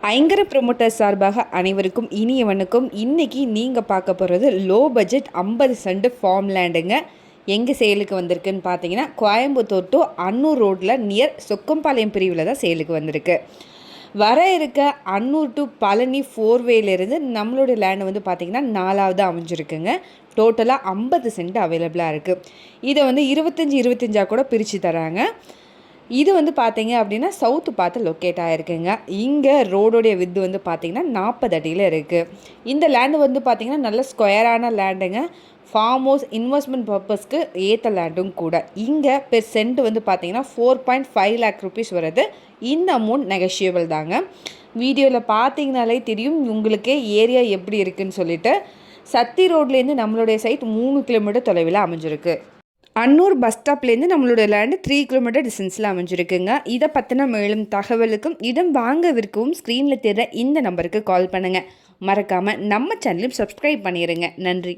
ஐங்கர promoter சார்பாக அனைவருக்கும் இனிய வணக்கம். இன்றைக்கி நீங்கள் பார்க்க போகிறது லோ பட்ஜெட் 50 சென்ட் ஃபார்ம் லேண்டுங்க. எங்கே சேலுக்கு வந்திருக்குன்னு பார்த்தீங்கன்னா கோயம்புத்தூர் டு அன்னூர் ரோட்டில் நியர் சொக்கம்பாளையம் பிரிவில் தான் சேலுக்கு வந்திருக்கு. வர இருக்க அன்னூர் டு பழனி 4வேலேருந்து நம்மளோட லேண்டு வந்து பார்த்திங்கன்னா 4வது அமைஞ்சிருக்குங்க. டோட்டலாக 50 சென்ட் அவைலபிளாக இருக்குது. இதை வந்து 25 கூட பிரித்து தராங்க. இது வந்து பார்த்தீங்க அப்படின்னா சவுத்து பார்த்து லொக்கேட் ஆகிருக்குங்க. இங்கே ரோடோடைய வித்து வந்து பார்த்திங்கன்னா 40 அடியில் இருக்குது. இந்த லேண்டு வந்து பார்த்திங்கன்னா நல்ல ஸ்கொயரான லேண்டுங்க. ஃபார்ம் ஹவுஸ் இன்வெஸ்ட்மெண்ட் பர்பஸ்க்கு ஏற்ற லேண்டும் கூட. இங்கே பெர் சென்ட் வந்து பார்த்திங்கன்னா 4.5 lakh rupees வருது. இந்த அமௌண்ட் நெகஷியபிள் தாங்க. வீடியோவில் பார்த்தீங்கனாலே தெரியும் உங்களுக்கே ஏரியா எப்படி இருக்குதுன்னு சொல்லிட்டு. சத்தி ரோட்லேருந்து நம்மளுடைய சைட் 3 கிலோமீட்டர் தொலைவில் அமைஞ்சிருக்கு. அன்னூர் பஸ் ஸ்டாப்லேருந்து நம்மளோட லேண்டு 3 கிலோமீட்டர் டிஸ்டன்ஸில் அமைஞ்சிருக்குங்க. இதை பற்றின மேலும் தகவலுக்கும் இடம் வாங்க விற்கவும் ஸ்க்ரீனில் தெரிகிற இந்த நம்பருக்கு கால் பண்ணுங்கள். மறக்காமல் நம்ம சேனலையும் சப்ஸ்கிரைப் பண்ணிடுங்க. நன்றி.